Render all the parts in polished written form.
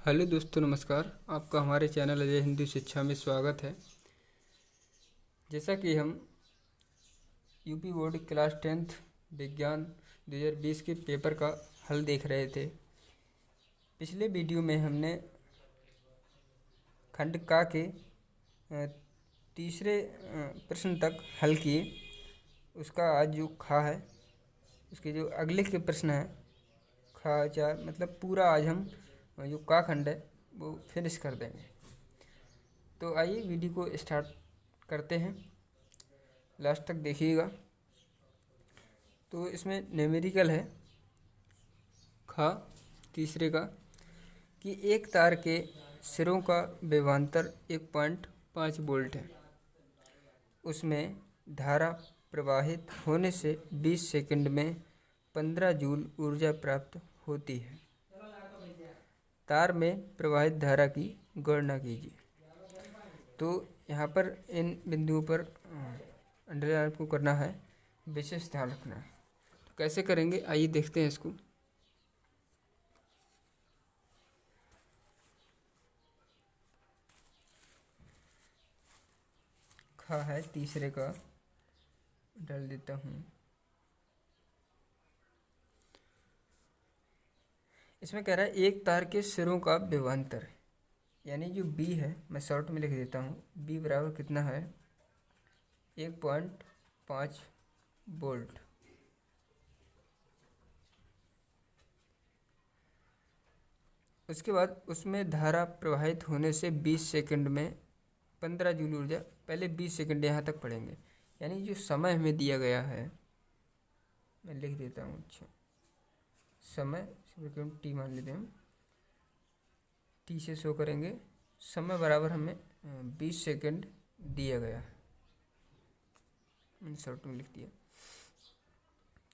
Hello दोस्तों, नमस्कार। आपका हमारे चैनल अजय हिंदी शिक्षा में स्वागत है। जैसा कि हम यूपी बोर्ड क्लास 10th विज्ञान 2020 के पेपर का हल देख रहे थे। पिछले वीडियो में हमने खंड का के तीसरे प्रश्न तक हल किए। उसका आज जो खा है, उसके जो अगले के प्रश्न हैं खा चार, मतलब पूरा आज हम जो का खंड है वो फिनिश कर देंगे। तो आइए वीडियो को स्टार्ट करते हैं, लास्ट तक देखिएगा। तो इसमें न्यूमेरिकल है खा तीसरे का कि एक तार के सिरों का विभवांतर 1.5 वोल्ट है। उसमें धारा प्रवाहित होने से 20 सेकंड में 15 जूल ऊर्जा प्राप्त होती है। तार में प्रवाहित धारा की गणना कीजिए। तो यहाँ पर इन बिंदुओं पर अंडरलाइन आपको करना है, विशेष ध्यान रखना है। तो कैसे करेंगे आइए देखते हैं इसको। खा है तीसरे का, डाल देता हूँ। इसमें कह रहा है एक तार के सिरों का विभवांतर, यानी जो बी है, मैं शॉर्ट में लिख देता हूँ। बी बराबर कितना है 1.5 वोल्ट। उसके बाद उसमें धारा प्रवाहित होने से 20 सेकंड में 15 जूल ऊर्जा, पहले 20 सेकंड यहाँ तक पढ़ेंगे। यानी जो समय हमें दिया गया है, मैं लिख देता हूँ। अच्छा, समय टी मान लेते हैं, टी से शो करेंगे। समय बराबर हमें 20 सेकंड दिया गया है, मैंने शॉर्ट में लिख दिया।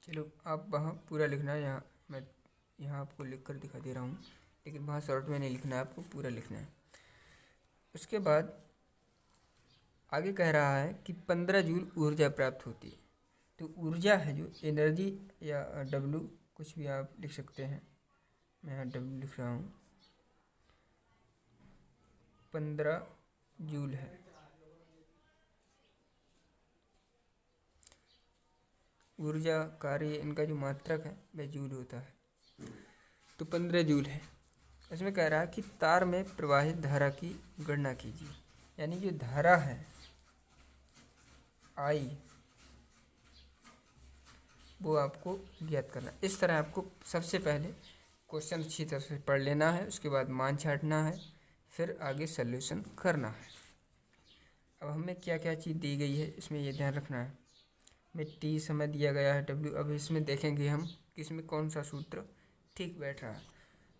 चलो आप वहाँ पूरा लिखना है, यहाँ मैं यहाँ आपको लिख कर दिखा दे रहा हूँ, लेकिन वहाँ शॉर्ट में नहीं लिखना है, आपको पूरा लिखना है। उसके बाद आगे कह रहा है कि 15 जूल ऊर्जा प्राप्त होती है। तो ऊर्जा है जो एनर्जी या डब्लू, कुछ भी आप लिख सकते हैं। मैं यहाँ डब्लू लिख रहा हूँ, 15 जूल है। ऊर्जा कार्य इनका जो मात्रक है वह जूल होता है। तो 15 जूल है। इसमें कह रहा है कि तार में प्रवाहित धारा की गणना कीजिए। यानी जो धारा है आई, वो आपको ज्ञात करना। इस तरह आपको सबसे पहले क्वेश्चन अच्छी तरह से पढ़ लेना है, उसके बाद मान छांटना है, फिर आगे सॉल्यूशन करना है। अब हमें क्या क्या चीज़ दी गई है इसमें ये ध्यान रखना है। में टी समय दिया गया है, डब्ल्यू। अब इसमें देखेंगे हम कि इसमें कौन सा सूत्र ठीक बैठ रहा है।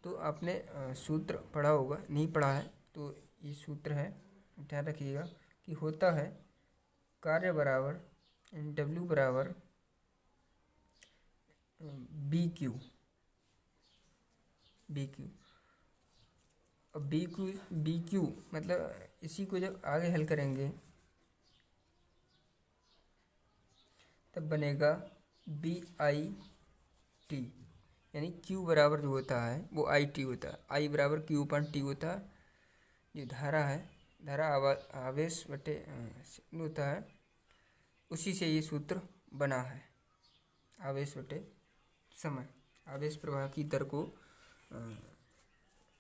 तो आपने सूत्र पढ़ा होगा, नहीं पढ़ा है तो ये सूत्र है, ध्यान रखिएगा कि होता है कार्य बराबर डब्ल्यू बराबर बी क्यू। और बी क्यू मतलब इसी को जब आगे हल करेंगे तब बनेगा बी आई टी। यानी क्यू बराबर जो होता है वो आई टी होता है, आई बराबर क्यू अपन टी होता है। जो धारा है, धारा आवेश बटे होता है, उसी से ये सूत्र बना है। आवेश बटे समय, आवेश प्रवाह की दर को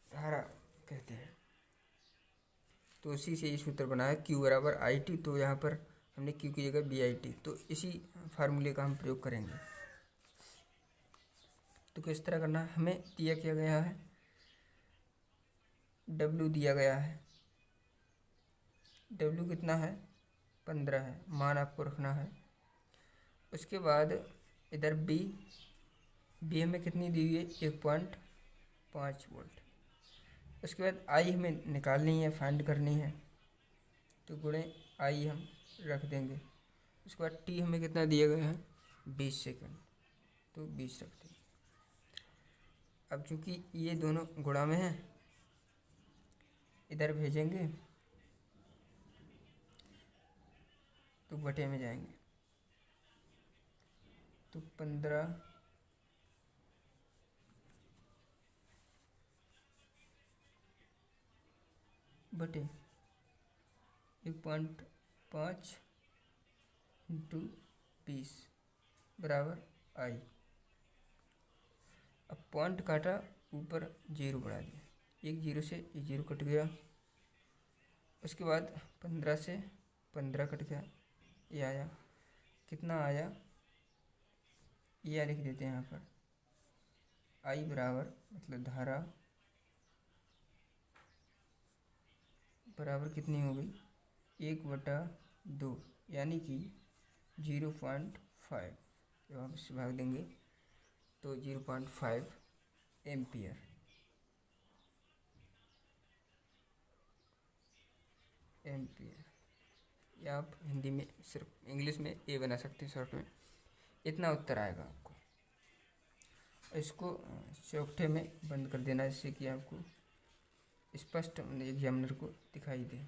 धारा कहते हैं। तो उसी से ये सूत्र बना है क्यू बराबर आई टी। तो यहाँ पर हमने क्यू की जगह बी आई टी, तो इसी फार्मूले का हम प्रयोग करेंगे। तो किस तरह करना है, हमें दिया क्या गया है, डब्ल्यू दिया गया है। डब्ल्यू कितना है 15 है, मान आपको रखना है। उसके बाद इधर बी हमें कितनी दी हुई है 1.5 वोल्ट। उसके बाद आई हमें निकालनी है, फाइंड करनी है, तो गुणे आई हम रख देंगे। उसके बाद टी हमें कितना दिया गया है 20 सेकंड, तो 20 रख देंगे। अब चूंकि ये दोनों गुणा में हैं, इधर भेजेंगे तो बटे में जाएंगे। तो 15 बटे 1.5 इंटू 20 बराबर आई। अब पॉइंट काटा, ऊपर 0 बढ़ा दिया, एक 0 से एक 0 कट गया। उसके बाद 15 से 15 कट गया, ये आया, कितना आया, ये लिख देते हैं यहाँ पर। आई बराबर मतलब धारा बराबर कितनी हो गई, 1/2, यानी कि 0.5। जब हम इससे भाग देंगे तो 0.5 एम्पियर। या आप हिंदी में सिर्फ इंग्लिश में ए बना सकते हैं शॉर्ट में। इतना उत्तर आएगा आपको। इसको चौकठे में बंद कर देना जिससे कि आपको स्पष्ट एग्जामिनर को दिखाई दे।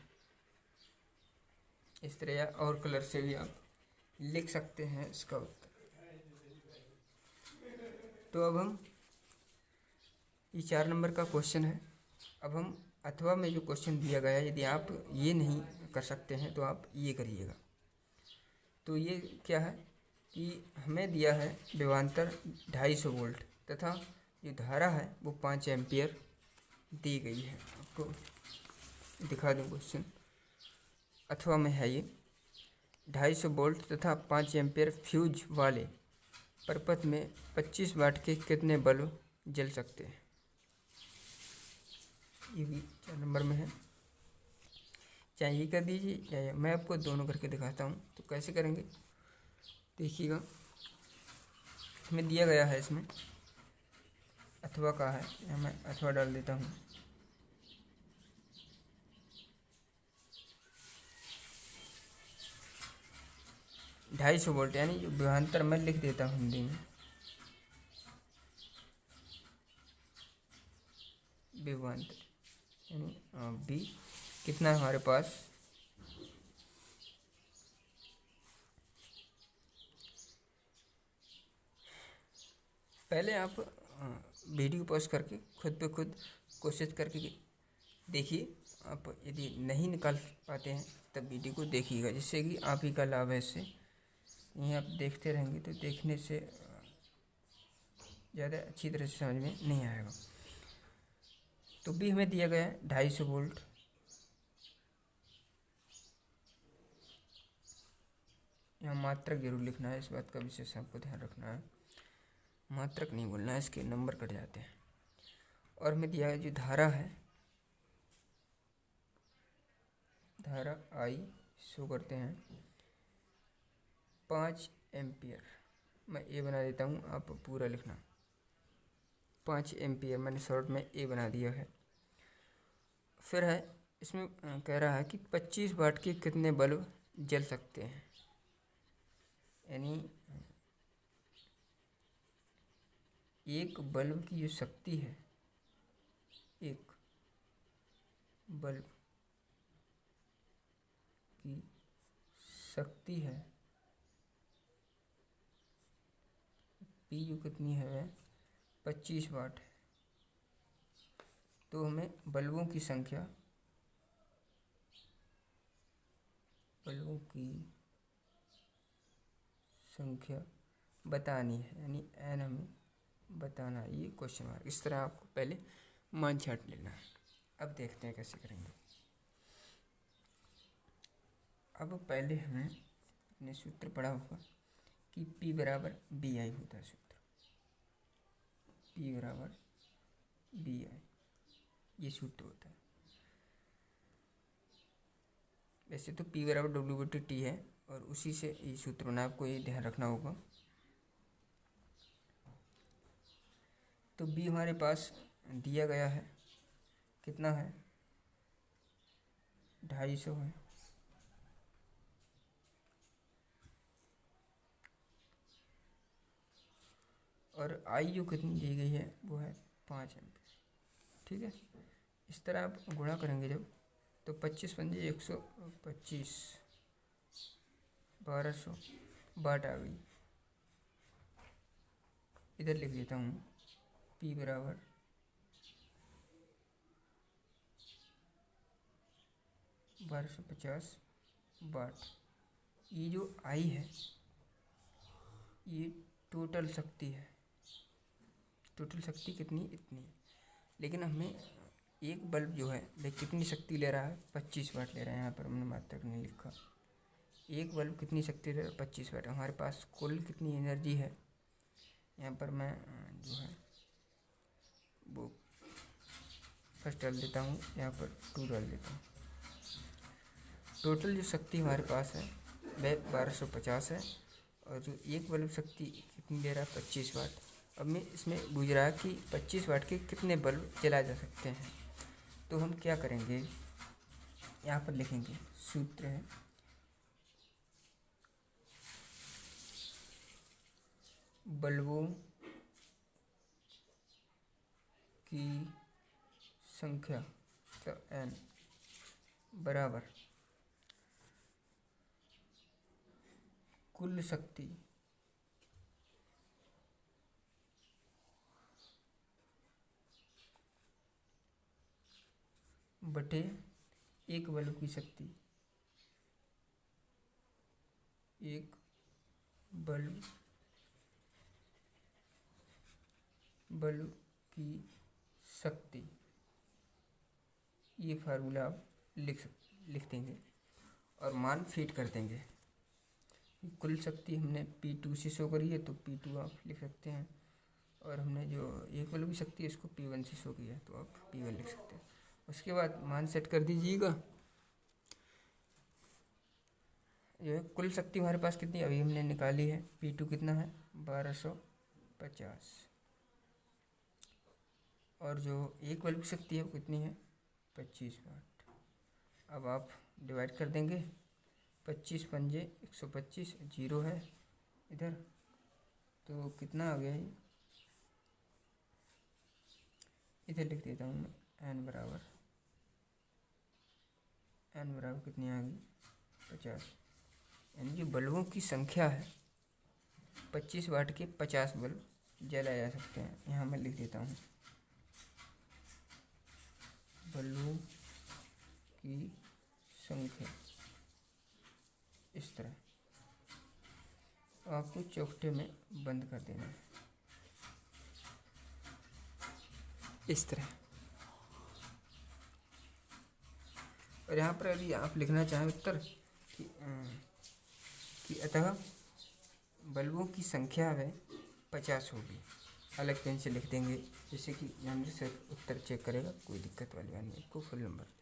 इस तरह या और कलर से भी आप लिख सकते हैं इसका उत्तर। तो अब हम ये 4 नंबर का क्वेश्चन है। अब हम अथवा में जो क्वेश्चन दिया गया है, यदि आप ये नहीं कर सकते हैं तो आप ये करिएगा। तो ये क्या है कि हमें दिया है विभवांतर 250 वोल्ट तथा जो धारा है वो 5 एम्पियर दी गई है। आपको दिखा दूँ क्वेश्चन, अथवा में है ये 250 वोल्ट तथा 5 एम्पियर फ्यूज वाले परपथ में 25 वाट के कितने बल्ब जल सकते हैं। ये भी 4 नंबर में है। चाहे ये कर दीजिए या मैं आपको दोनों करके दिखाता हूँ। तो कैसे करेंगे देखिएगा, हमें दिया गया है इसमें अथवा का है, या मैं अथवा डाल देता हूँ। ढाई 250 वोल्ट यानी जो विभवांतर मैं लिख देता हूँ हिंदी में, विभवांतर यानी बी कितना है हमारे पास, पहले आप वीडियो पॉज करके खुद पे खुद कोशिश करके देखिए। आप यदि नहीं निकाल पाते हैं तब वीडियो को देखिएगा, जिससे कि आप ही का लाभ है। इससे यहीं आप देखते रहेंगे तो देखने से ज़्यादा अच्छी तरह से समझ में नहीं आएगा। तो भी हमें दिया गया है 250 वोल्ट। यहाँ मात्रक जरूर लिखना है, इस बात का विशेष आपको ध्यान रखना है, मात्रक नहीं बोलना है, इसके नंबर कट जाते हैं। और हमें दिया है जो धारा है, धारा आई शो करते हैं 5 एम्पियर। मैं ए बना देता हूँ, आप पूरा लिखना। 5 एम्पियर मैंने शॉर्ट में ए बना दिया है। फिर है इसमें कह रहा है कि 25 वाट के कितने बल्ब जल सकते हैं, यानी एक बल्ब की जो शक्ति है, एक बल्ब की शक्ति है पी जो कितनी है 25 वाट है। तो हमें बल्बों की संख्या बतानी है, यानी एन हमें बताना है। ये क्वेश्चन मार्क इस तरह आपको पहले मान छाट लेना है। अब देखते हैं कैसे करेंगे। अब पहले हमें अपने सूत्र पढ़ा होगा कि P बराबर बी आई होता है। सूत्र P बराबर बी आई, ये सूत्र होता है। वैसे तो P बराबर W/T है और उसी से ये सूत्र बना, आपको ये ध्यान रखना होगा। तो B हमारे पास दिया गया है, कितना है 250 है। और आई जो कितनी दी गई है वो है 5 एम्पीयर। ठीक है, इस तरह आप गुणा करेंगे जब, तो 25 पंजे 125, 1200 वाट आ गई। इधर लिख देता हूँ P बराबर 1250 वाट। ये जो आई है ये टोटल शक्ति है। टोटल शक्ति कितनी? इतनी है। लेकिन हमें एक बल्ब जो है वह कितनी शक्ति ले रहा है? 25 वाट ले रहा है। यहाँ पर हमने मात्रक नहीं लिखा। एक बल्ब कितनी शक्ति ले रहा है? 25 वाट। हमारे पास कुल कितनी एनर्जी है? यहाँ पर मैं जो है वो फर्स्ट डाल देता हूँ, यहाँ पर 2 डाल देता हूँ। टोटल जो शक्ति हमारे पास है वह 1250 है, और जो एक बल्ब शक्ति कितनी दे रहा है? 25 वाट। अब मैं इसमें बुझ रहा है कि 25 वाट के कितने बल्ब जलाए जा सकते हैं। तो हम क्या करेंगे, यहाँ पर लिखेंगे सूत्र है बल्बों की संख्या तो n बराबर कुल शक्ति बटे एक बल्ब की शक्ति। एक बल्ब की शक्ति, ये फार्मूला आप लिख देंगे और मान फीड कर देंगे। कुल शक्ति हमने P2 से शो करी है तो P2 आप लिख सकते हैं, और हमने जो एक बल्ब की शक्ति है इसको P1 से शो किया है तो आप P1 लिख सकते हैं। उसके बाद मान सेट कर दीजिएगा। ये कुल शक्ति हमारे पास कितनी अभी हमने निकाली है, P2 कितना है? 1250, और जो एक बल्ब की शक्ति है वो कितनी है? 25 वाट। अब आप डिवाइड कर देंगे, 25 पंजे 125, 0 है इधर, तो कितना आ गया ये? इधर लिख देता हूँ मैं, n बराबर कितनी आ गई? 50। यानी जो बल्बों की संख्या है 25 वाट के 50 बल्ब जलाए जा सकते हैं। यहाँ मैं लिख देता हूँ बल्बों की संख्या इस तरह। आपको चौखटे में बंद कर देना है इस तरह। और यहाँ पर यदि आप लिखना चाहें उत्तर कि अतः बल्बों की संख्या है 50 होगी, अलग पेन से लिख देंगे, जैसे कि नंबर से उत्तर चेक करेगा, कोई दिक्कत वाली बात नहीं, आपको फुल नंबर दे।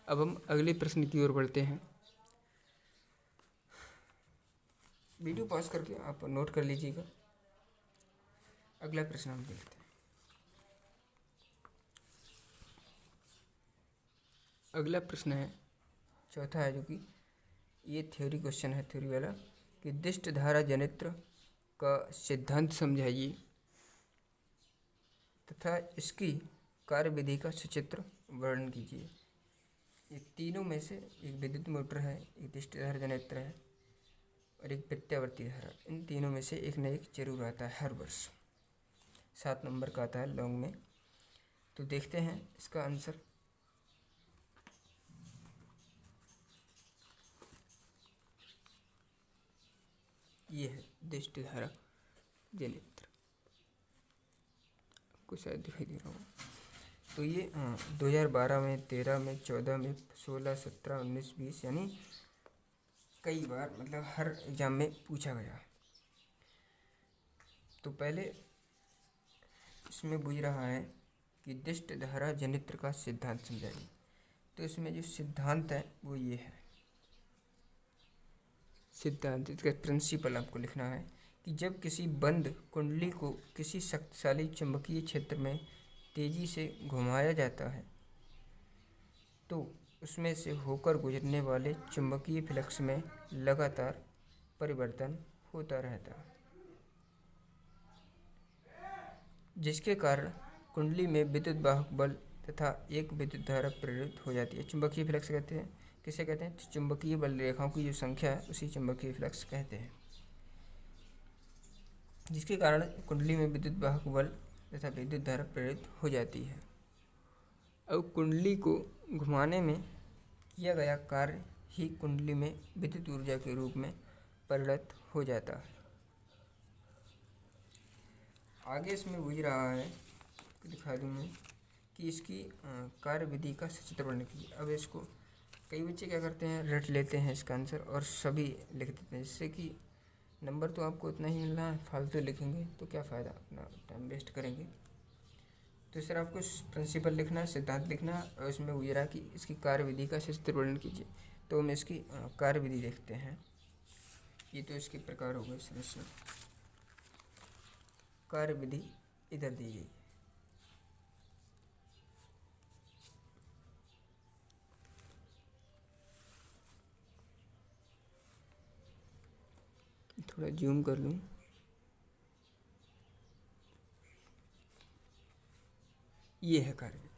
अब हम अगले प्रश्न की ओर बढ़ते हैं। वीडियो पॉज करके आप नोट कर लीजिएगा। अगला प्रश्न हम देखते हैं। अगला प्रश्न है चौथा है, जो कि ये थ्योरी क्वेश्चन है, थ्योरी वाला, कि दिष्ट धारा जनित्र का सिद्धांत समझाइए तथा इसकी कार्यविधि का सचित्र वर्णन कीजिए। ये तीनों में से एक विद्युत मोटर है, एक दिष्ट धारा जनित्र है और एक प्रत्यावर्ती धारा। इन तीनों में से एक न एक जरूर आता है हर वर्ष। 7 नंबर का आता है लॉन्ग में। तो देखते हैं इसका आंसर। ये है दिष्ट धारा जनित्र, आपको शायद दिखाई दे रहा होगा। तो ये 2012 में, 13 में, 14 में, 16, 17, 19, 20 यानी कई बार, मतलब हर एग्जाम में पूछा गया। तो पहले इसमें बुझ रहा है कि दिष्ट धारा जनित्र का सिद्धांत समझाइए। तो इसमें जो सिद्धांत है वो ये है, सिद्धांत, इसका प्रिंसिपल आपको लिखना है कि जब किसी बंद कुंडली को किसी शक्तिशाली चुंबकीय क्षेत्र में तेजी से घुमाया जाता है तो उसमें से होकर गुजरने वाले चुंबकीय फ्लक्स में लगातार परिवर्तन होता रहता है, जिसके कारण कुंडली में विद्युत वाहक बल तथा एक विद्युत धारा प्रेरित हो जाती है। चुंबकीय फ्लक्स कहते हैं, किसे कहते हैं? चुंबकीय बल रेखाओं की जो संख्या है उसी चुंबकीय फ्लक्स कहते हैं, जिसके कारण कुंडली में विद्युत वाहक बल तथा विद्युत धारा प्रेरित हो जाती है। अब कुंडली को घुमाने में किया गया कार्य ही कुंडली में विद्युत ऊर्जा के रूप में परिणत हो जाता है। आगे इसमें बुझ रहा है, दिखा दूँ मैं कि इसकी कार्य विधि का सचित्र वर्णन कीजिए। अब इसको कई बच्चे क्या करते हैं, रट लेते हैं इसका आंसर और सभी लिख देते हैं, जिससे कि नंबर तो आपको उतना ही मिलना है, फालतू लिखेंगे तो क्या फ़ायदा, अपना टाइम वेस्ट करेंगे। तो सर आपको प्रिंसिपल लिखना है, सिद्धांत लिखना है, और इसमें बुझ रहा है कि इसकी कार्य विधि का सचित्र वर्णन कीजिए। तो हम इसकी कार्य विधि देखते हैं। ये तो इसके प्रकार हो गए संरचना। कार्य विधि इधर दी गई। थोड़ा जूम कर लूँ। ये है कार्य विधि।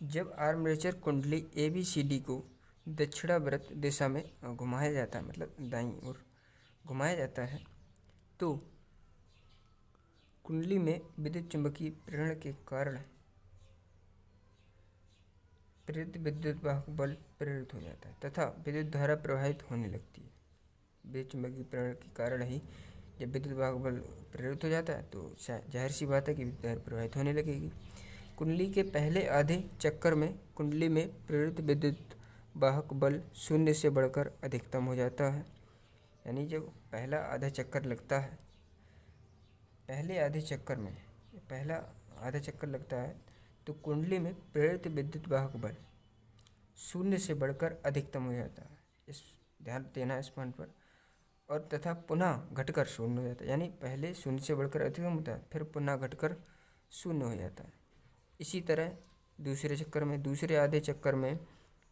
जब आर्मेचर कुंडली ABCD को दक्षिणावर्त दिशा में घुमाया जाता है, मतलब दाईं ओर घुमाया जाता है, तो कुंडली में विद्युत चुंबकीय प्रेरण के कारण प्रेरित विद्युत वाहक बल प्रेरित हो जाता है तथा विद्युत धारा प्रवाहित होने लगती है। विद्युत चुंबकीय प्रेरण के कारण ही जब विद्युत वाहक बल प्रेरित हो जाता है तो जाहिर सी बात है कि विद्युत धारा प्रवाहित होने लगेगी। कुंडली के पहले आधे चक्कर में कुंडली में प्रेरित विद्युत वाहक बल शून्य से बढ़कर अधिकतम हो जाता है। यानी जब पहला आधा चक्कर लगता है, पहला आधा चक्कर लगता है तो कुंडली में प्रेरित विद्युत वाहक बल शून्य से बढ़कर अधिकतम हो जाता है। इस ध्यान देना इस पॉइंट पर। और तथा पुनः घटकर शून्य हो जाता है, यानी पहले शून्य से बढ़कर अधिकतम होता है, फिर पुनः घटकर शून्य हो जाता है। इसी तरह दूसरे आधे चक्कर में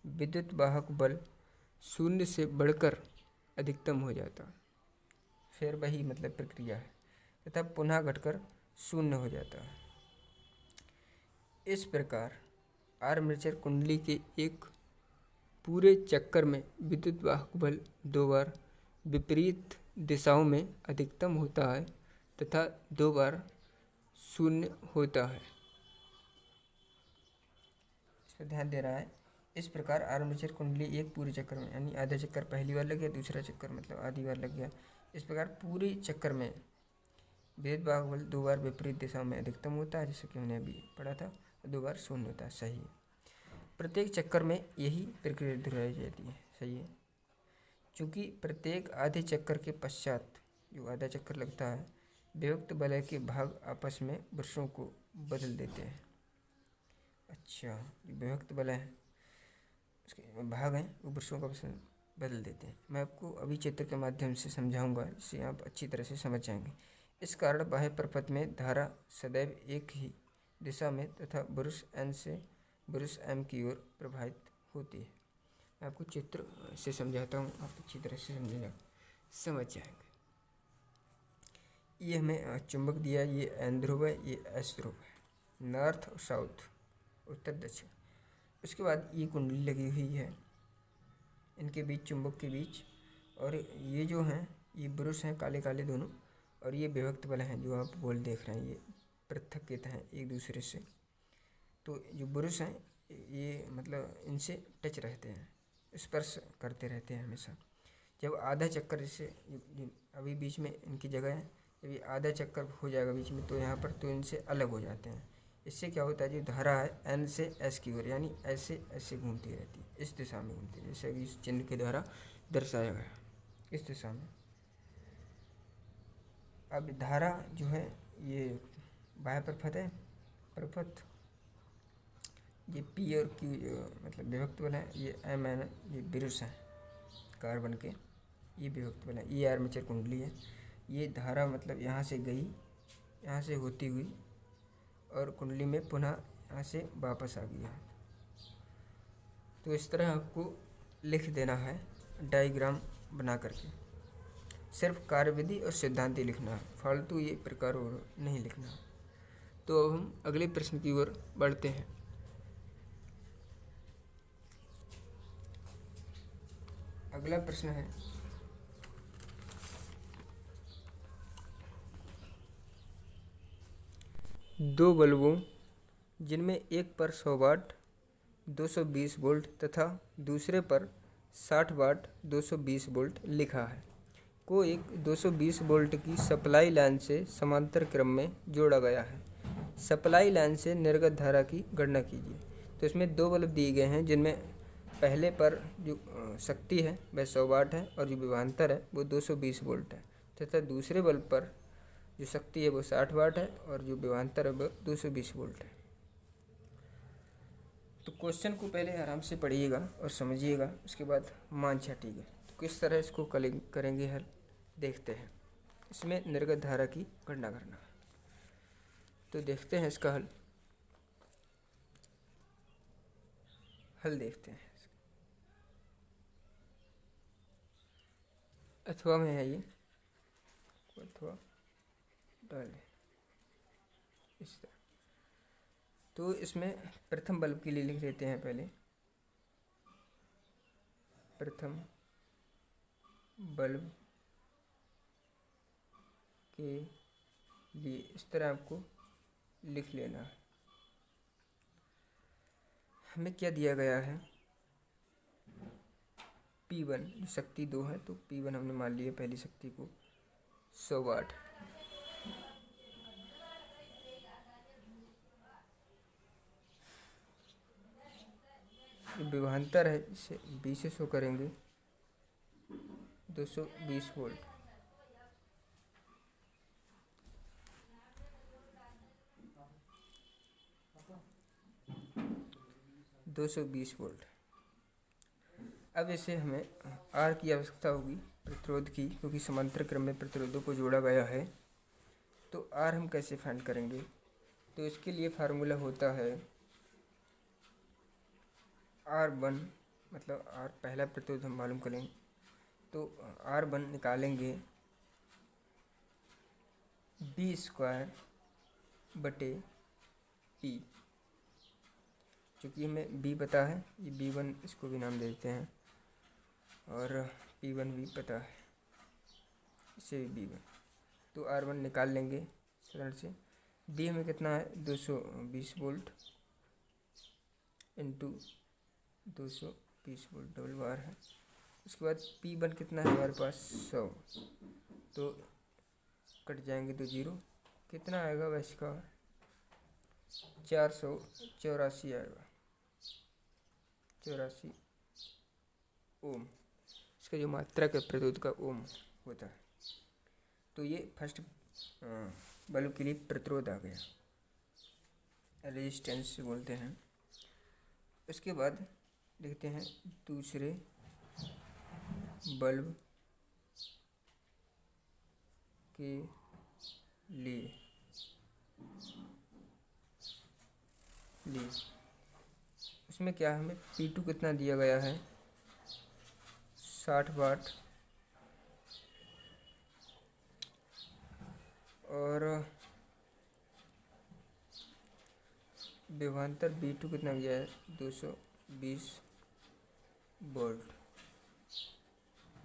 विद्युत वाहक बल शून्य से बढ़कर अधिकतम हो जाता है, फिर वही मतलब प्रक्रिया है, तथा पुनः घटकर शून्य हो जाता है। इस प्रकार आर्मेचर कुंडली के एक पूरे चक्कर में विद्युत वाहक बल 2 बार विपरीत दिशाओं में अधिकतम होता है तथा 2 बार शून्य होता है। इस पर ध्यान दे रहा है। इस प्रकार आर्मेचर कुंडली एक पूरे चक्कर में, यानी आधा चक्कर पहली बार लग गया, दूसरा चक्कर मतलब आधी बार लग गया, इस प्रकार पूरे चक्कर में विद्युत वाहक बल 2 बार विपरीत दिशा में अधिकतम होता है, जैसे कि हमने अभी पढ़ा था, 2 बार शून्य होता है। सही है। प्रत्येक चक्कर में यही प्रक्रिया दोहराई जाती है। सही है। चूँकि प्रत्येक आधे चक्कर के पश्चात जो आधा चक्कर लगता है, विभक्त वलय के भाग आपस में वृषों को बदल देते हैं। अच्छा, विभक्त वलय है, उसके भाग हैं, वो वृषों का बदल देते हैं। मैं आपको अभी चित्र के माध्यम से समझाऊंगा, जिससे आप अच्छी तरह से समझ जाएंगे। इस कारण बाह्य प्रपथ में धारा सदैव एक ही दिशा में तथा ब्रश N से ब्रश M की ओर प्रवाहित होती है। मैं आपको चित्र से समझाता हूँ, आप अच्छी तरह से समझ जाएंगे। ये हमें चुंबक दिया, ये N ध्रुव है, ये S ध्रुव है, नॉर्थ और साउथ, उत्तर दक्षिण। उसके बाद ये कुंडली लगी हुई है, इनके बीच चुंबक के बीच, और ये जो हैं ये ब्रश हैं काले काले दोनों, और ये विभक्त वलय हैं जो आप गोल देख रहे हैं, ये पृथक हैं एक दूसरे से। तो जो ब्रश हैं ये मतलब इनसे टच रहते हैं, स्पर्श करते रहते हैं हमेशा। जब आधा चक्कर, जैसे अभी बीच में इनकी जगह है, जब ये आधा चक्कर हो जाएगा बीच में तो यहाँ पर तो इनसे अलग हो जाते हैं। इससे क्या होता है, जो धारा है N से S की ओर, यानी ऐसे ऐसे घूमती रहती है, इस दिशा में घूमती है, जैसे कि इस चिन्ह के द्वारा दर्शाया गया, इस दिशा में। अब धारा जो है ये बाह्य प्रपथ है, प्रपथ ये P और Q मतलब विभक्त बल है, ये M N ये ब्रश हैं कार्बन के, ये विभक्त बल है। ये आर्मेचर कुंडली है, ये धारा मतलब यहाँ से गई, यहाँ से होती हुई और कुंडली में पुनः यहाँ से वापस आ गई है। तो इस तरह आपको लिख देना है डायग्राम बना करके, सिर्फ कार्यविधि और सिद्धांत लिखना है, फालतू ये प्रकार और नहीं लिखना है। तो अब हम अगले प्रश्न की ओर बढ़ते हैं। अगला प्रश्न है, दो बल्बों जिनमें एक पर 100 वाट 220 वोल्ट तथा दूसरे पर 60 वाट 220 वोल्ट लिखा है। को एक 220 वोल्ट की सप्लाई लाइन से समांतर क्रम में जोड़ा गया है। सप्लाई लाइन से निर्गत धारा की गणना कीजिए। तो इसमें दो बल्ब दिए गए हैं, जिनमें पहले पर जो शक्ति है वह 100 वाट है और जो विभवांतर है वो 220 वोल्ट है, तथा दूसरे बल्ब पर जो शक्ति है वो 60 वाट है और जो विभवांतर है वो 220 वोल्ट है। तो क्वेश्चन को पहले आराम से पढ़िएगा और समझिएगा, उसके बाद मान छाटिएगा। तो किस तरह इसको करेंगे हल, देखते हैं। इसमें निर्गत धारा की गणना करना है, तो देखते हैं इसका हल देखते हैं। अथवा में है ये, अथवा डालें इस तरह। तो इसमें प्रथम बल्ब के लिए लिख लेते हैं पहले। प्रथम बल्ब के लिए इस तरह आपको लिख लेना है। हमें क्या दिया गया है, P1 शक्ति 2 है, तो P1 हमने मान लिया पहली शक्ति को 100 वाट। विभवांतर है, इसे 20 से 100 करेंगे 220 वोल्ट। अब इसे हमें R की आवश्यकता होगी, प्रतिरोध की, क्योंकि समांतर क्रम में प्रतिरोधों को जोड़ा गया है। तो R हम कैसे फाइंड करेंगे, तो इसके लिए फार्मूला होता है R1, मतलब R पहला प्रतिरोध हम मालूम करेंगे। तो R1 निकालेंगे B² बटे P, चूँकि हमें B पता है, ये B1 इसको भी नाम देते हैं, और P1 भी पता है, इसे भी B1। तो R1 निकाल लेंगे सरल से। B हमें कितना है 220 वोल्ट इंटू 220 वोल्ट डबल बार है। उसके बाद P1 कितना है हमारे पास 100, तो कट जाएंगे तो 0, कितना आएगा वैसे का 484 आएगा, 84 ओम। इसका जो मात्रा का प्रतिरोध का ओम होता है। तो ये फर्स्ट बल्ब के लिए प्रतिरोध आ गया, रेजिस्टेंस बोलते हैं। उसके बाद देखते हैं दूसरे बल्ब के लिए उसमें क्या हमें P2 कितना दिया गया है 60 वाट, और विभवांतर B2 कितना दिया है 220 वोल्ट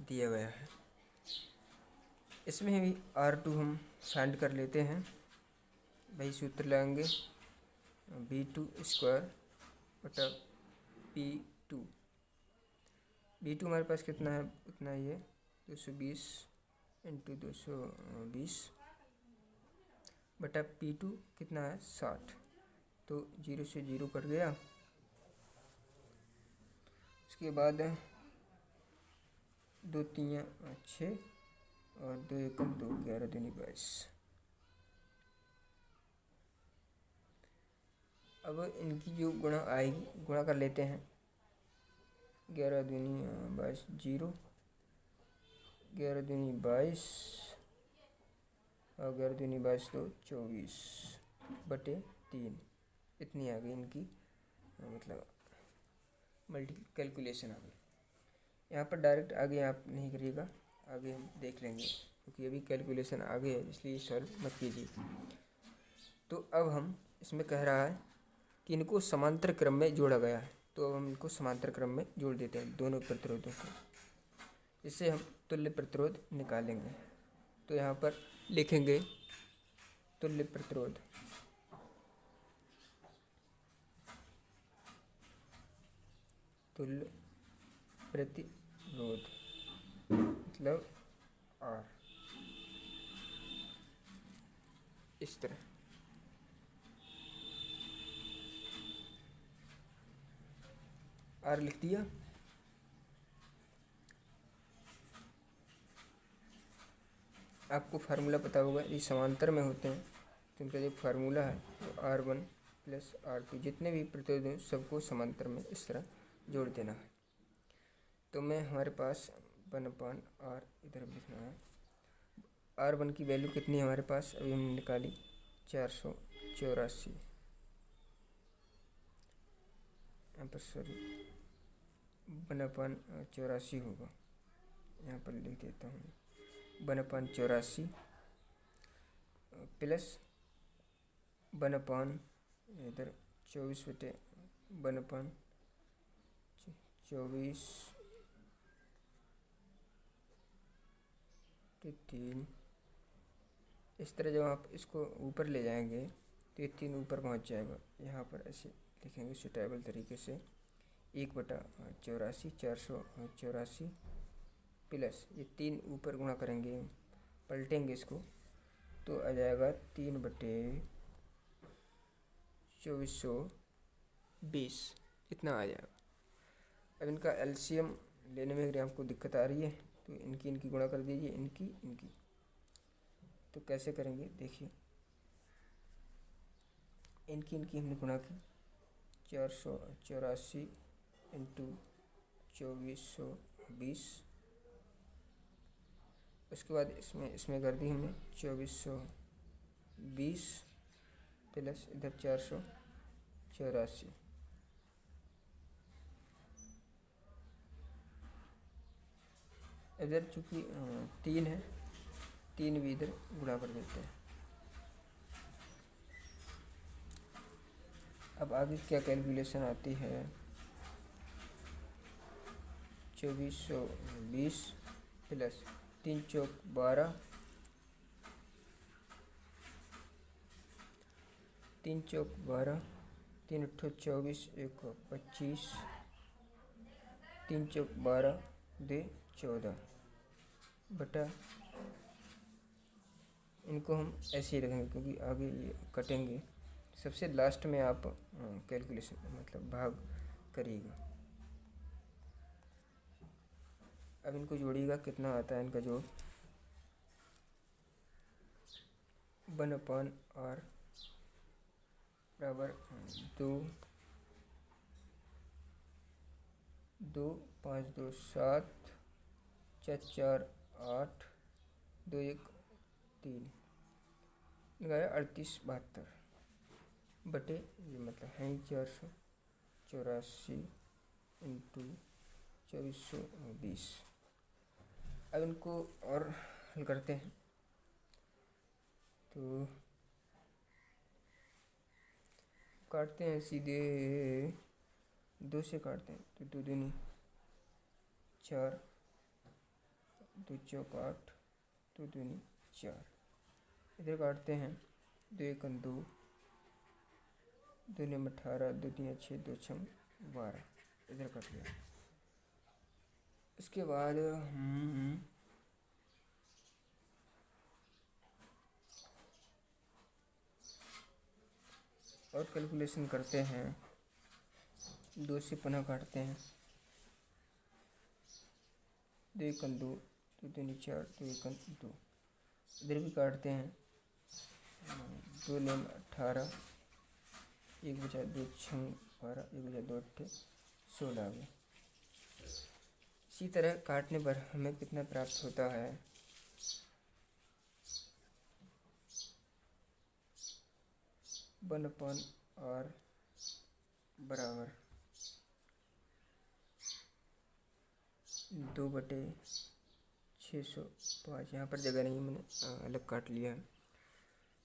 दिया गया है। इसमें भी R2 हम फाइंड कर लेते हैं, वही सूत्र लगाएंगे B2² बटा P2। B2 हमारे पास कितना है, उतना ही है 220 इंटू 220 बटा P2 कितना है 60, तो 0 से 0 कट गया। उसके बाद 2 3 6 और 2 1 2 11 दूनी 22। अब इनकी जो गुणा आएगी, गुणा कर लेते हैं। 11 दूनी 22 0, 11 दूनी 22 और 11 दूनी 22 तो 24 बटे 3, इतनी आ गई इनकी मतलब मल्टी कैलकुलेशन आ गई। यहाँ पर डायरेक्ट आगे आप नहीं करिएगा, आगे हम देख लेंगे, क्योंकि अभी कैलकुलेशन आगे है, इसलिए सॉल्व मत कीजिए। तो अब हम इसमें कह रहा है कि इनको समांतर क्रम में जोड़ा गया है, तो अब हम इनको समांतर क्रम में जोड़ देते हैं दोनों प्रतिरोधों को। इससे हम तुल्य प्रतिरोध निकालेंगे। तो यहाँ पर लिखेंगे तुल्य प्रतिरोध तुल्य प्रतिरोध मतलब आर। इस तरह आर लिख दिया। आपको फार्मूला पता होगा, ये समांतर में होते हैं तो इनका जो फार्मूला है वो R1 प्लस R2, जितने भी प्रतिरोध हैं सबको समांतर में इस तरह जोड़ देना है। तो मैं हमारे पास 1/R इधर लिखना है। R1 की वैल्यू कितनी है हमारे पास, अभी हमने निकाली 484, यहाँ पर सॉरी 1/84 होगा, यहाँ पर लिख देता हूँ 1/84 प्लस 1/, इधर 24/1/24 तो 3। इस तरह जब आप इसको ऊपर ले जाएंगे तो ये 3 ऊपर पहुंच जाएगा। यहाँ पर ऐसे लिखेंगे सुटेबल तरीके से 1/84 484 प्लस ये 3 ऊपर गुणा करेंगे, पलटेंगे इसको तो आ जाएगा 3/2420, इतना आ जाएगा। अब इनका एलसीएम लेने में अगर आपको दिक्कत आ रही है तो इनकी गुणा कर दीजिए, इनकी। तो कैसे करेंगे देखिए, इनकी हमने गुणा की 484 इंटू 2420, उसके बाद इसमें कर दी हमने 2420 प्लस इधर 484। इधर चूँकि 3 है, 3 भी इधर गुणा कर देते हैं। अब आगे क्या कैलकुलेशन आती है, 2420 प्लस 3 चौक 12, 3 चौक 12, 3 अट्ठो 24, 1 25, 3 चौक 12 दे 14 बटा, इनको हम ऐसे ही रखेंगे क्योंकि आगे ये कटेंगे। सबसे लास्ट में आप कैलकुलेशन मतलब भाग करिएगा। अब इनको जोड़िएगा, कितना आता है इनका जोड़, 1/R बराबर 2 2 5 2 7 4 4 8 2 1 3 लगाया 3872 बटे ये मतलब है 484 इंटू 2420। अब इनको और हल करते हैं तो काटते हैं सीधे, 2 से काटते हैं तो 2 दूनी 4, 2 चौक 8, 2 दूनी 4। इधर काटते हैं 2 1 2, 2 में 18, 2 3 6, 2 6 12, इधर काट लिया। इसके बाद हम और कैलकुलेशन करते हैं, 2 से पुनः काटते हैं, 2 1 2, 2 3 4, 2 1 2। इधर भी काटते हैं, 2 में 18, 1 बचा 2 6 12, 1 बचा 2 8 16 आ गया। इसी तरह काटने पर हमें कितना प्राप्त होता है, 1/R बराबर 2/605। यहाँ पर जगह नहीं, मैंने अलग काट लिया है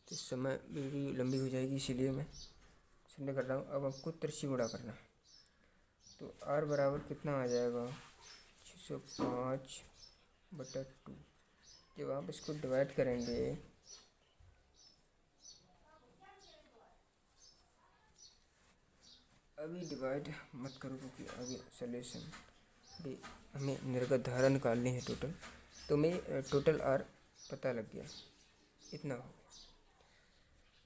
तो समय वीडियो लंबी हो जाएगी, इसीलिए मैं समझ कर रहा हूँ। अब आपको तिरछी गुणा करना है तो R बराबर कितना आ जाएगा, 605/2। जब आप इसको डिवाइड करेंगे अभी डिवाइड मत करो क्योंकि अभी सॉल्यूशन भी हमें निर्गत धारा निकालनी है टोटल। तो मैं टोटल आर पता लग गया, इतना हो गया।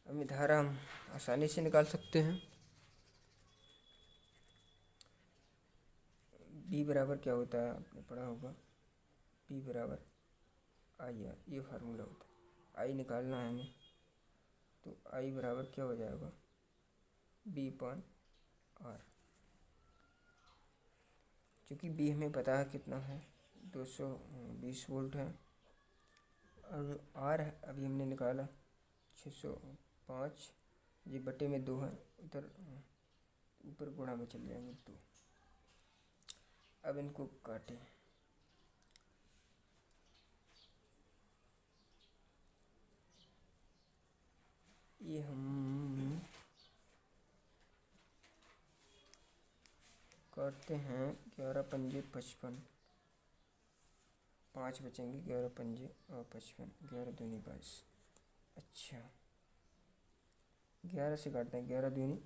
अभी धारा हम आसानी से निकाल सकते हैं। बी बराबर क्या होता है, आपने पढ़ा होगा, बी बराबर आई आर, ये फार्मूला होता है। आई निकालना है हमें, तो आई बराबर क्या हो जाएगा, बी अपॉन आर। चूँकि बी हमें पता है कितना है, 220 वोल्ट है, और आर है अभी हमने निकाला 605, ये बटे में 2 है, उधर ऊपर गुणा में चले जाएंगे 2। अब इनको काटें, ये हम काटते हैं 11 पंजे 55, 5 बचेंगे, 11 पंजे और 55, 11 दूनी 22। अच्छा 11 से काटते हैं, 11 दूनी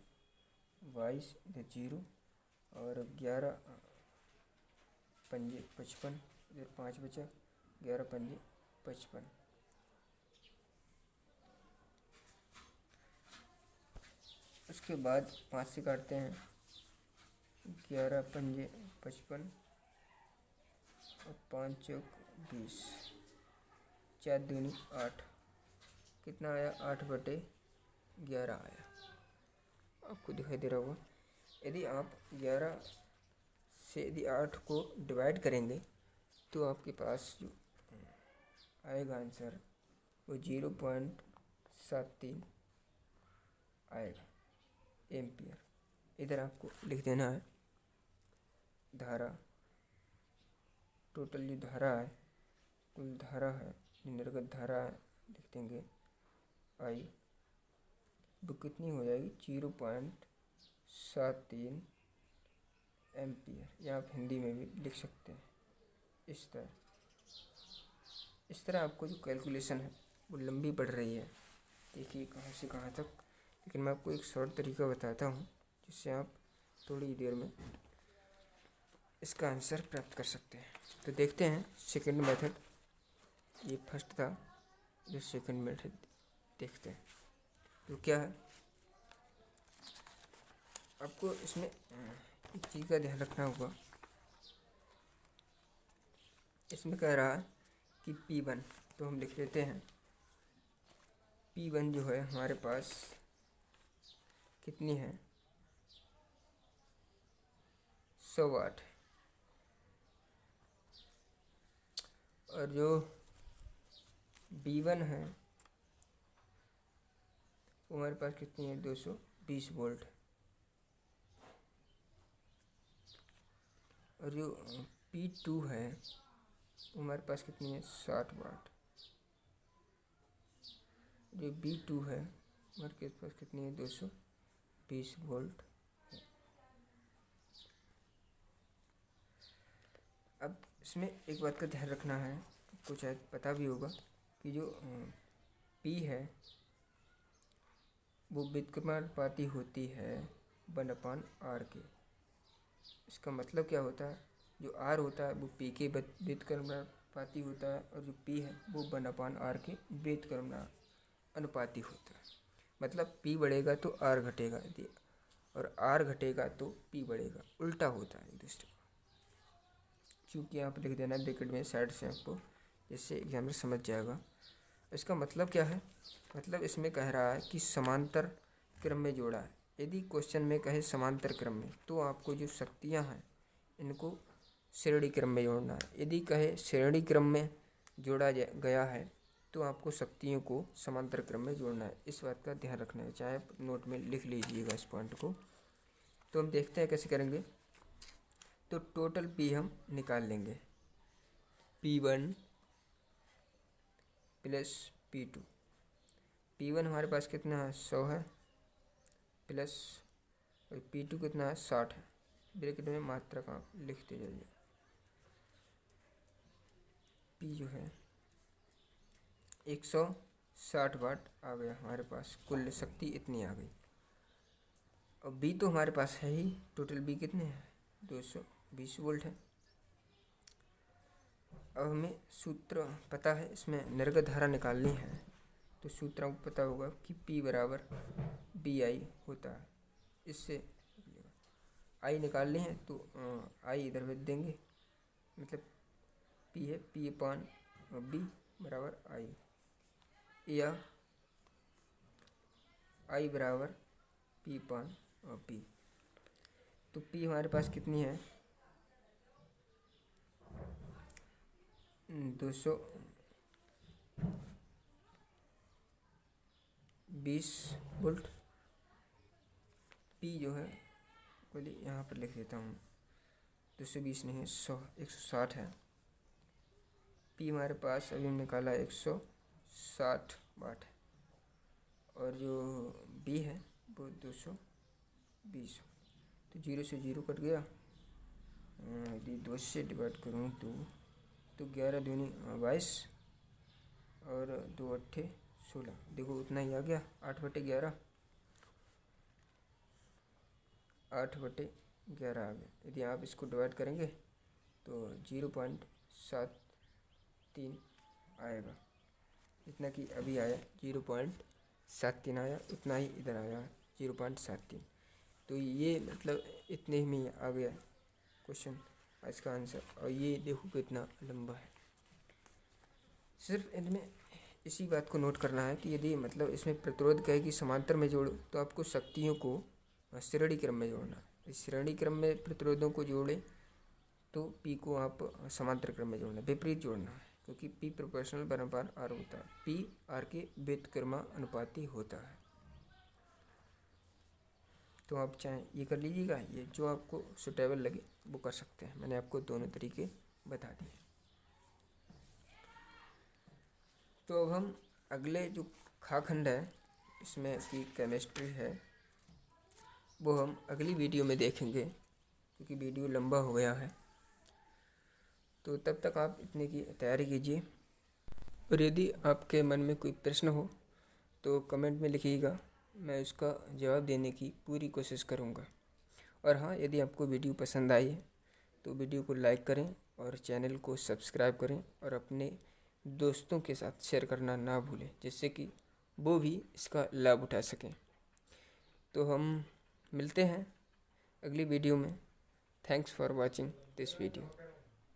22, इधर 0, और 11 पंजे 55, इधर 5 बचा, 11 पंजे 55। उसके बाद 5 से काटते हैं, 11 पंजे 55 और 5 चौक 20, 4 दूनी 8, कितना आया, 8 बटे 11 आया, आपको दिखाई दे रहा होगा। यदि आप 11 से यदि 8 को डिवाइड करेंगे तो आपके पास जो आएगा आंसर वो 0.73 आएगा एम्पियर। इधर आपको लिख देना है धारा, टोटल जो धारा है, कुल धारा है, निर्गत धारा है, लिख देंगे आई, वो कितनी हो जाएगी, 0.73 एम्पियर। या आप हिंदी में भी लिख सकते हैं इस तरह। इस तरह आपको जो कैलकुलेशन है वो लंबी पड़ रही है, देखिए कहाँ से कहाँ तक, लेकिन मैं आपको एक शॉर्ट तरीका बताता हूँ जिससे आप थोड़ी देर में इसका आंसर प्राप्त कर सकते हैं। तो देखते हैं सेकंड मेथड, ये फर्स्ट था, जो सेकंड मेथड देखते हैं। तो क्या है, आपको इसमें एक चीज़ का ध्यान रखना होगा। इसमें कह रहा है कि P1, तो हम लिख लेते हैं P1 जो है हमारे पास कितनी है, 100 वाट, और जो B1 है वो हमारे पास कितनी है, 220 वोल्ट, और जो P2 है वो हमारे पास कितनी है, 60 वाट। जो B2 है हमारे पास कितनी है, 220 वोल्ट। अब इसमें एक बात का ध्यान रखना है, कुछ शायद पता भी होगा कि जो P है वो व्युत्क्रमानुपाती होती है 1/R के। इसका मतलब क्या होता है, जो R होता है वो P के व्युत्क्रमानुपाती होता है, और जो P है वो 1/R के व्युत्क्रमानुपाती होता है। मतलब P बढ़ेगा तो R घटेगा, यदि और R घटेगा तो P बढ़ेगा, उल्टा होता है एक दूसरे का। क्योंकि यहाँ पर लिख देना ब्रैकेट में साइड से आपको, जिससे एग्जामिनर समझ जाएगा। इसका मतलब क्या है, मतलब इसमें कह रहा है कि समांतर क्रम में जोड़ा है। यदि क्वेश्चन में कहे समांतर क्रम में, तो आपको जो शक्तियाँ हैं इनको श्रेणी क्रम में जोड़ना है। यदि कहे श्रेणी क्रम में जोड़ा गया है तो आपको शक्तियों को समांतर क्रम में जोड़ना है। इस बात का ध्यान रखना है, चाहे आप नोट में लिख लीजिएगा इस पॉइंट को। तो हम देखते हैं कैसे करेंगे। तो टोटल P हम निकाल लेंगे, P1 प्लस P2। P1 हमारे पास कितना है, 100 है, प्लस P2 कितना है, 60 है। ब्रैकेट में मात्रा का लिखते जाइए। P जो है 160 वाट आ गया हमारे पास, कुल शक्ति इतनी आ गई। और बी तो हमारे पास है ही, टोटल बी कितने हैं 220 वोल्ट है। अब हमें सूत्र पता है, इसमें निर्गत धारा निकालनी है, तो सूत्र आपको पता होगा कि P बराबर बी आई होता है। इससे आई निकालनी है तो आई इधर भेज देंगे, मतलब P है P अपान बी बराबर आई, या आई बराबर P अपान बी। तो P हमारे पास कितनी है 220 वोल्ट। P जो है बोलिए यहाँ पर लिख देता हूँ, 220 नहीं है 160 है। P हमारे पास अभी निकाला 160 वाट है, और जो B है वो 220। तो 0 से 0 कट गया, यदि 2 से डिवाइड करूँ तो 11 दूनी 22 और 2 अट्ठे 16, देखो उतना ही आ गया, 8/11 8/11 आ गया। यदि आप इसको डिवाइड करेंगे तो 0.73 आएगा, जितना कि अभी आया 0.73 आया, उतना ही इधर आया 0.73। तो ये मतलब इतने में आ गया क्वेश्चन इसका आंसर। और ये देखो कितना लंबा है। सिर्फ इनमें इसी बात को नोट करना है कि यदि मतलब इसमें प्रतिरोध कहे कि समांतर में जोड़ो, तो आपको शक्तियों को श्रेणी क्रम में जोड़ना है। श्रेणी क्रम में प्रतिरोधों को जोड़े तो P को आप समांतर क्रम में जोड़ना है, विपरीत जोड़ना है, क्योंकि P प्रोपोर्शनल बराबर R होता है, P R के व्युत्क्रमानुपाती होता है। तो आप चाहें ये कर लीजिएगा, ये जो आपको सुटेबल लगे वो कर सकते हैं। मैंने आपको दोनों तरीके बता दिए। तो अब हम अगले जो खाखंड है इसमें की केमिस्ट्री है वो हम अगली वीडियो में देखेंगे, क्योंकि वीडियो लंबा हो गया है। तो तब तक आप इतने की तैयारी कीजिए, और यदि आपके मन में कोई प्रश्न हो तो कमेंट में लिखिएगा, मैं उसका जवाब देने की पूरी कोशिश करूँगा। और हाँ, यदि आपको वीडियो पसंद आई है तो वीडियो को लाइक करें और चैनल को सब्सक्राइब करें, और अपने दोस्तों के साथ शेयर करना ना भूलें, जिससे कि वो भी इसका लाभ उठा सकें। तो हम मिलते हैं अगली वीडियो में। Thanks for watching this video.